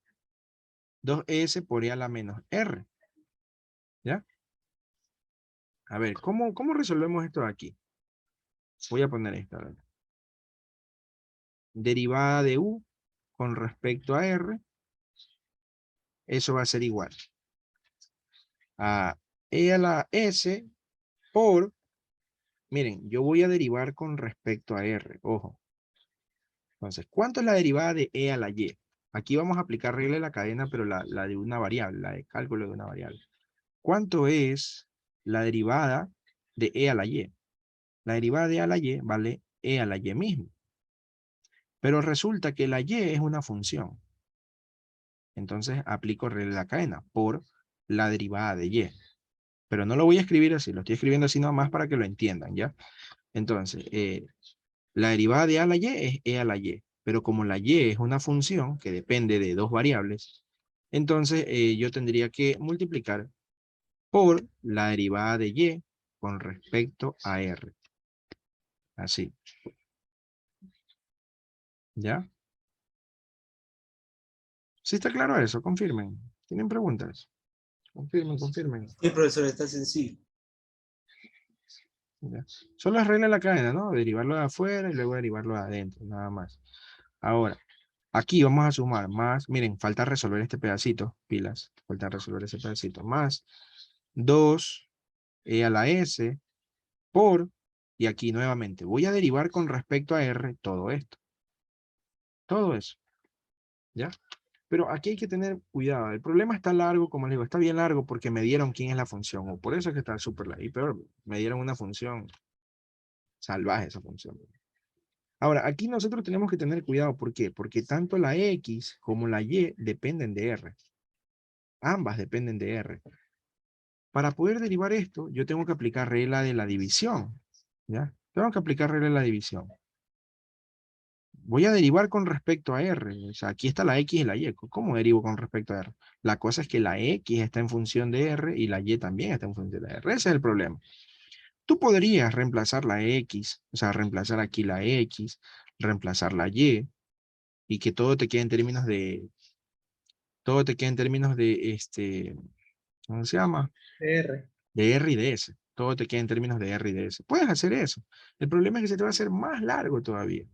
2s por e a la menos r. ¿Ya? A ver, ¿cómo resolvemos esto de aquí? Voy a poner esta. A ver. Derivada de u con respecto a r. Eso va a ser igual a e a la s por, miren, yo voy a derivar con respecto a r, ojo. Entonces, ¿cuánto es la derivada de e a la y? Aquí vamos a aplicar regla de la cadena, pero la de una variable, la de cálculo de una variable. ¿Cuánto es la derivada de e a la y? La derivada de e a la y vale e a la y mismo. Pero resulta que la y es una función. Entonces, aplico regla de la cadena por la derivada de y. Pero no lo voy a escribir así, lo estoy escribiendo así nomás para que lo entiendan, ¿ya? Entonces, la derivada de a a la y es e a la y, pero como la y es una función que depende de dos variables, entonces yo tendría que multiplicar por la derivada de y con respecto a r. Así. ¿Ya? ¿Sí está claro eso? Confirmen. ¿Tienen preguntas? Confirmen, confirmen. Sí, profesor, está sencillo. ¿Ya? Solo es regla de la cadena, ¿no? Derivarlo de afuera y luego derivarlo de adentro, nada más. Ahora, aquí vamos a sumar más, miren, falta resolver este pedacito, pilas, falta resolver ese pedacito, más 2 e a la s por, y aquí nuevamente, voy a derivar con respecto a r todo esto. Todo eso, ¿ya? Pero aquí hay que tener cuidado, el problema está largo, como les digo, está bien largo porque me dieron quién es la función, o por eso es que está súper largo, y peor, me dieron una función salvaje esa función. Ahora, aquí nosotros tenemos que tener cuidado, ¿por qué? Porque tanto la x como la y dependen de r. Ambas dependen de r. Para poder derivar esto, yo tengo que aplicar regla de la división. ¿Ya? Tengo que aplicar regla de la división. Voy a derivar con respecto a r. O sea, aquí está la x y la y. ¿Cómo derivo con respecto a r? La cosa es que la x está en función de r y la y también está en función de r. Ese es el problema. Tú podrías reemplazar la x, o sea, reemplazar aquí la x, reemplazar la y que todo te quede en términos de, ¿cómo se llama? R. De R y de S. Todo te queda en términos de R y de S. Puedes hacer eso. El problema es que se te va a hacer más largo todavía.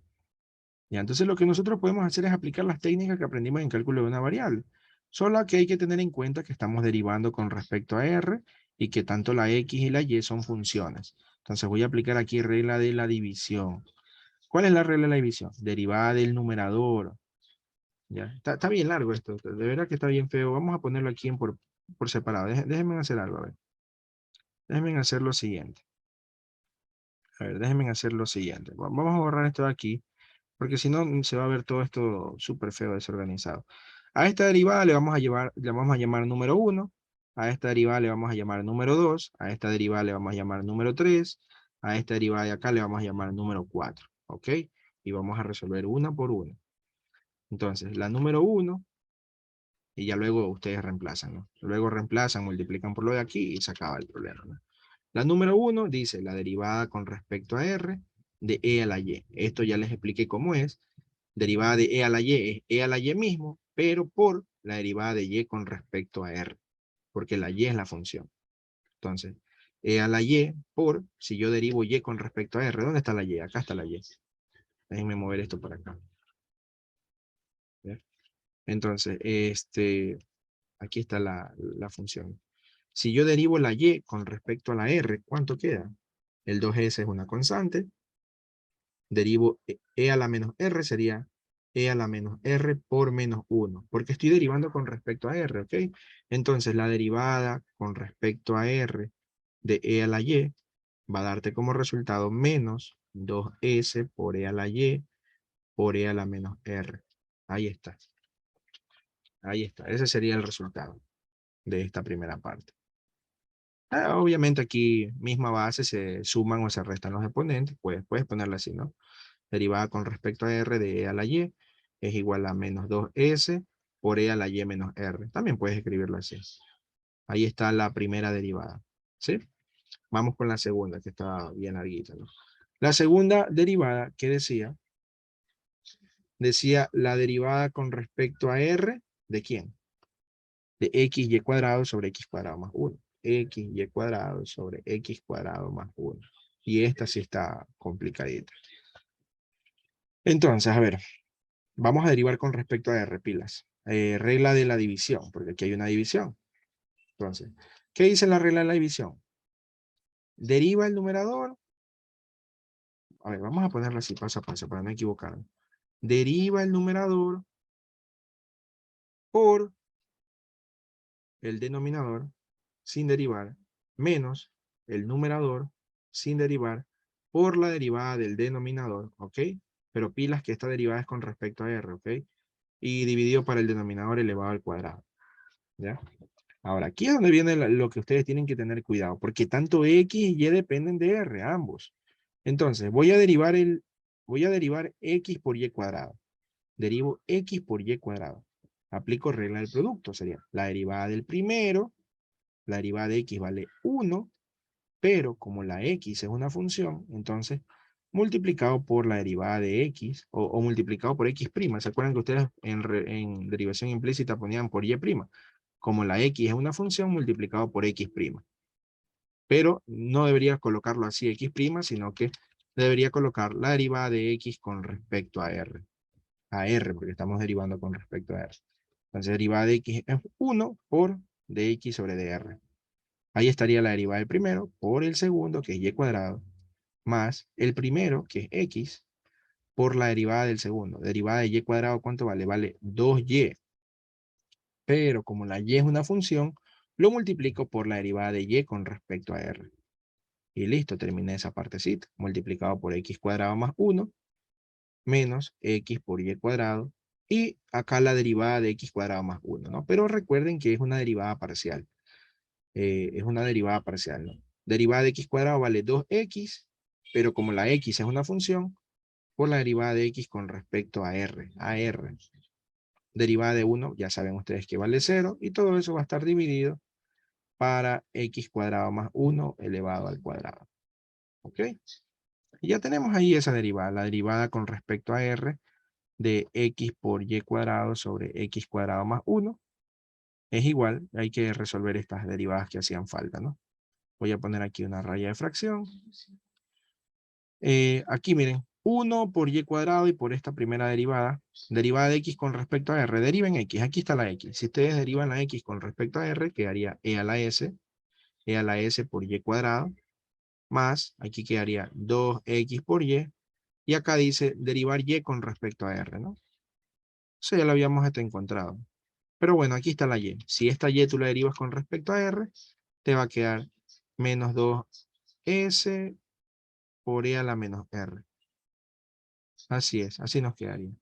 Y entonces lo que nosotros podemos hacer es aplicar las técnicas que aprendimos en cálculo de una variable. Solo que hay que tener en cuenta que estamos derivando con respecto a R y que tanto la X y la Y son funciones. Entonces voy a aplicar aquí regla de la división. ¿Cuál es la regla de la división? Derivada del numerador. ¿Ya? Está bien largo esto. De verdad que está bien feo. Vamos a ponerlo aquí por separado. Déjenme hacer algo. A ver. Déjenme hacer lo siguiente. A ver, déjenme hacer lo siguiente. Vamos a borrar esto de aquí, porque si no se va a ver todo esto súper feo, desorganizado. A esta derivada le vamos a llamar número 1, a esta derivada le vamos a llamar número 2, a esta derivada le vamos a llamar número 3, a esta derivada de acá le vamos a llamar número 4, ¿ok? Y vamos a resolver una por una. Entonces, la número 1, y ya luego ustedes reemplazan, ¿no? Luego reemplazan, multiplican por lo de aquí y se acaba el problema, ¿no? La número 1 dice la derivada con respecto a r de e a la y. Esto ya les expliqué cómo es. Derivada de e a la y es e a la y mismo, pero por la derivada de y con respecto a r, porque la y es la función. Entonces, e a la y por, si yo derivo y con respecto a r, ¿dónde está la y? Acá está la y. Déjenme mover esto para acá. ¿Ver? Entonces, aquí está la función. Si yo derivo la y con respecto a la r, ¿cuánto queda? El 2s es una constante. Derivo e a la menos r sería e a la menos r por menos 1, porque estoy derivando con respecto a r, ¿ok? Entonces la derivada con respecto a r de e a la y va a darte como resultado menos 2s por e a la y por e a la menos r. Ahí está. Ahí está. Ese sería el resultado de esta primera parte. Obviamente aquí misma base se suman o se restan los exponentes, puedes ponerla así, ¿no? Derivada con respecto a r de e a la y es igual a menos 2s por e a la y menos r. También puedes escribirlo así. Ahí está la primera derivada. ¿Sí? Vamos con la segunda, que está bien larguita, ¿no? La segunda derivada que decía decía la derivada con respecto a R, ¿de quién? De xy cuadrado sobre x cuadrado más 1. Xy cuadrado sobre x cuadrado más 1. Y esta sí está complicadita. Entonces, a ver, vamos a derivar con respecto a R, pilas. Regla de la división, porque aquí hay una división. Entonces, ¿qué dice la regla de la división? Deriva el numerador. A ver, vamos a ponerlo así paso a paso para no equivocarme. Deriva el numerador por el denominador sin derivar menos el numerador sin derivar por la derivada del denominador, ¿ok? Pero pilas que esta derivada es con respecto a R, ¿ok? Y dividido para el denominador elevado al cuadrado, ¿ya? Ahora, aquí es donde viene lo que ustedes tienen que tener cuidado, porque tanto X y Y dependen de R, ambos. Entonces, voy a derivar X por Y cuadrado. Derivo X por Y cuadrado. Aplico regla del producto, sería la derivada del primero, la derivada de X vale 1, pero como la X es una función, entonces multiplicado por la derivada de X, o multiplicado por X'. ¿Se acuerdan que ustedes en derivación implícita ponían por Y'? Como la X es una función, multiplicado por X'. Pero no debería colocarlo así X', sino que debería colocar la derivada de X con respecto a R. A R, porque estamos derivando con respecto a R. Entonces, derivada de X es 1 por dx sobre dr. Ahí estaría la derivada del primero por el segundo, que es y cuadrado, más el primero, que es x, por la derivada del segundo. Derivada de y cuadrado, ¿cuánto vale? Vale 2y. Pero como la y es una función, lo multiplico por la derivada de y con respecto a r. Y listo, terminé esa partecita. Multiplicado por x cuadrado más 1, menos x por y cuadrado. Y acá la derivada de x cuadrado más 1, ¿no? Pero recuerden que es una derivada parcial. Es una derivada parcial, ¿no? Derivada de x cuadrado vale 2x, pero como la x es una función, por la derivada de x con respecto a r. Derivada de 1, ya saben ustedes que vale 0, y todo eso va a estar dividido para x cuadrado más 1 elevado al cuadrado. ¿Ok? Y ya tenemos ahí esa derivada, la derivada con respecto a r de x por y cuadrado sobre x cuadrado más 1 es igual. Hay que resolver estas derivadas que hacían falta, ¿no? Voy a poner aquí una raya de fracción. Aquí miren, 1 por y cuadrado y por esta primera derivada de x con respecto a r, deriven x, aquí está la x. Si ustedes derivan la x con respecto a r, quedaría e a la s por y cuadrado, más, aquí quedaría 2x por y acá dice derivar y con respecto a r, ¿no? Eso ya lo habíamos encontrado. Pero bueno, aquí está la y. Si esta y tú la derivas con respecto a r, te va a quedar menos 2s por e a la menos r. Así es, así nos quedaría.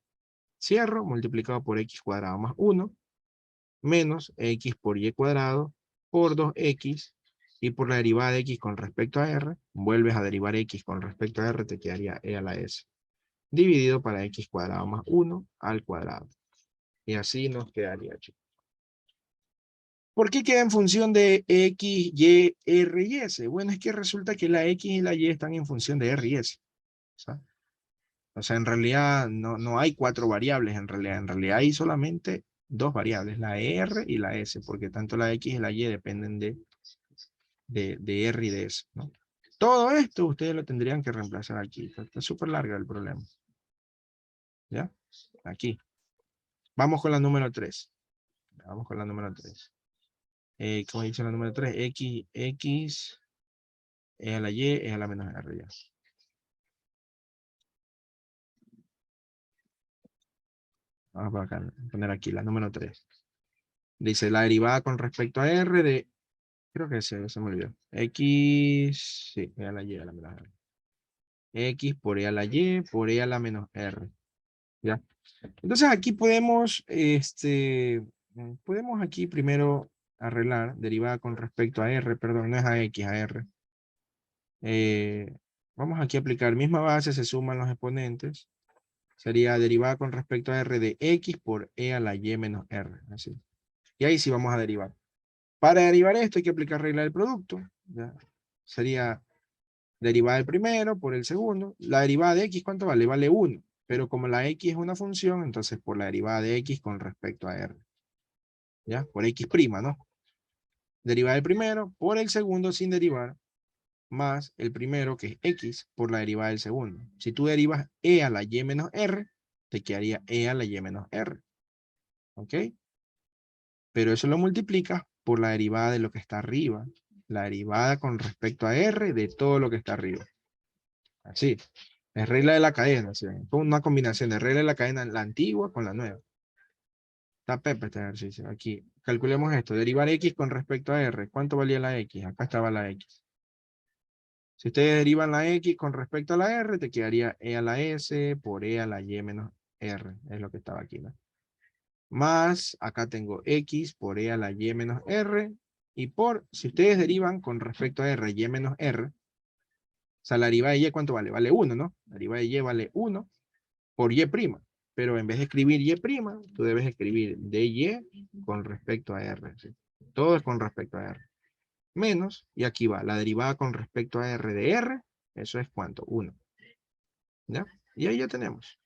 Cierro, multiplicado por x cuadrado más 1, menos x por y cuadrado, por 2x, y por la derivada de x con respecto a r, vuelves a derivar x con respecto a r, te quedaría e a la s, dividido para x cuadrado más 1 al cuadrado. Y así nos quedaría, chicos. ¿Por qué queda en función de x, y, r y s? Bueno, es que resulta que la x y la y están en función de r y s. ¿Sabes? O sea, en realidad no hay 4 variables, en realidad hay solamente 2 variables, la R y la S, porque tanto la X y la Y dependen de R y de S, ¿no? Todo esto ustedes lo tendrían que reemplazar aquí. Está súper larga el problema. ¿Ya? Aquí. Vamos con la número 3. Vamos con la número 3. ¿Cómo dice la número 3? X es a la Y, es a la menos R, ya. Vamos para acá, poner aquí la número 3. Dice la derivada con respecto a R de, creo que se me olvidó. X, sí, E a la Y a la menos R. X por E a la Y por E a la menos R. ¿Ya? Entonces aquí podemos, podemos aquí primero arreglar derivada con respecto a R, perdón, no es a X, a R. Vamos aquí a aplicar misma base, se suman los exponentes. Sería derivada con respecto a R de X por E a la Y menos R. Así. Y ahí sí vamos a derivar. Para derivar esto hay que aplicar regla del producto. ¿Ya? Sería derivada del primero por el segundo. La derivada de x, ¿cuánto vale? Vale 1. Pero como la X es una función, entonces por la derivada de X con respecto a R. ¿Ya? Por X', ¿no? Derivada del primero por el segundo sin derivar, más el primero que es X por la derivada del segundo. Si tú derivas E a la Y menos R, te quedaría E a la Y menos R. ¿Ok? Pero eso lo multiplicas por la derivada de lo que está arriba. La derivada con respecto a R de todo lo que está arriba. Así. Es regla de la cadena. ¿Sí? Es una combinación de regla de la cadena, la antigua con la nueva. Está Pepe este ejercicio. Aquí. Calculemos esto. Derivar X con respecto a R. ¿Cuánto valía la X? Acá estaba la X. Si ustedes derivan la X con respecto a la R, te quedaría E a la S por E a la Y menos R. Es lo que estaba aquí, ¿no? Más, acá tengo X por E a la Y menos R. Y por, si ustedes derivan con respecto a R, Y menos R, o sea, la derivada de Y, ¿cuánto vale? Vale 1, ¿no? La derivada de Y vale 1 por Y'. Pero en vez de escribir Y', tú debes escribir dy con respecto a R. ¿Sí? Todo es con respecto a R. Menos, y aquí va, la derivada con respecto a R de R, eso es ¿cuánto? 1. ¿Ya? Y ahí ya tenemos.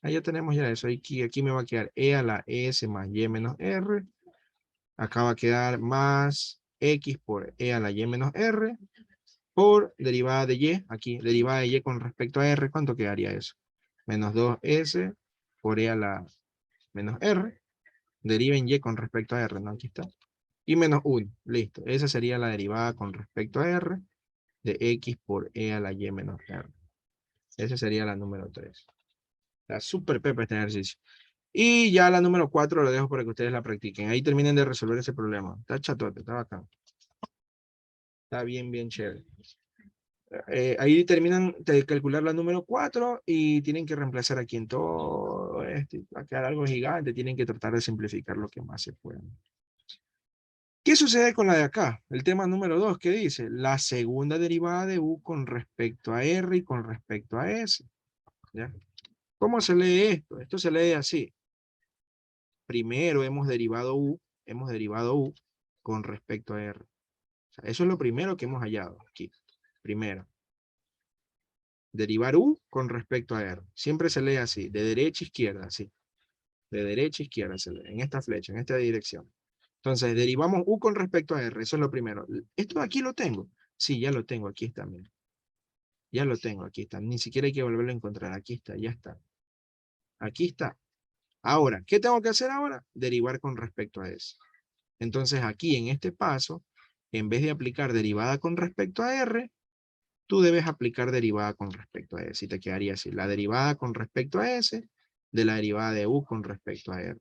Ahí ya tenemos ya eso. Aquí me va a quedar E a la S más Y menos R. Acá va a quedar más X por E a la Y menos R. Por derivada de Y. Aquí, derivada de Y con respecto a R. ¿Cuánto quedaría eso? Menos 2S por E a la menos R. Deriven Y con respecto a R. ¿No? Aquí está. Y menos 1. Listo. Esa sería la derivada con respecto a R de X por E a la Y menos R. Esa sería la número 3. Está súper pepe este ejercicio. Y ya la número 4 lo dejo para que ustedes la practiquen. Ahí terminen de resolver ese problema. Está chatote, está bacán. Está bien, bien chévere. Ahí terminan de calcular la número 4 y tienen que reemplazar aquí en todo esto. Va a quedar algo gigante. Tienen que tratar de simplificar lo que más se pueda. ¿Qué sucede con la de acá? El tema número 2, ¿qué dice? La segunda derivada de U con respecto a R y con respecto a S. ¿Ya? ¿Cómo se lee esto? Esto se lee así. Primero hemos derivado U con respecto a R. O sea, eso es lo primero que hemos hallado aquí. Primero. Derivar U con respecto a R. Siempre se lee así, de derecha a izquierda, así. De derecha a izquierda se lee, en esta flecha, en esta dirección. Entonces, derivamos U con respecto a R. Eso es lo primero. ¿Esto de aquí lo tengo? Sí, ya lo tengo, aquí está, mira. Ya lo tengo, aquí está. Ni siquiera hay que volverlo a encontrar. Aquí está, ya está. Aquí está. Ahora, ¿qué tengo que hacer ahora? Derivar con respecto a S. Entonces, aquí en este paso, en vez de aplicar derivada con respecto a R, tú debes aplicar derivada con respecto a S. Y te quedaría así. La derivada con respecto a S de la derivada de U con respecto a R.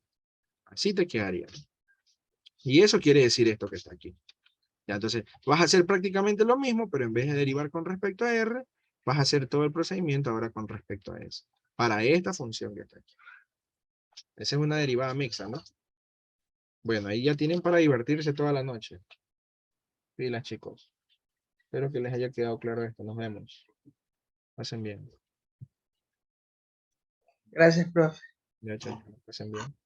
Así te quedaría. Y eso quiere decir esto que está aquí. Ya, entonces, vas a hacer prácticamente lo mismo, pero en vez de derivar con respecto a R, vas a hacer todo el procedimiento ahora con respecto a S. Para esta función que está aquí. Esa es una derivada mixta, ¿no? Bueno, ahí ya tienen para divertirse toda la noche. Pilas, chicos. Espero que les haya quedado claro esto. Nos vemos. Pasen bien. Gracias, profe. Ya, chao. Pasen bien.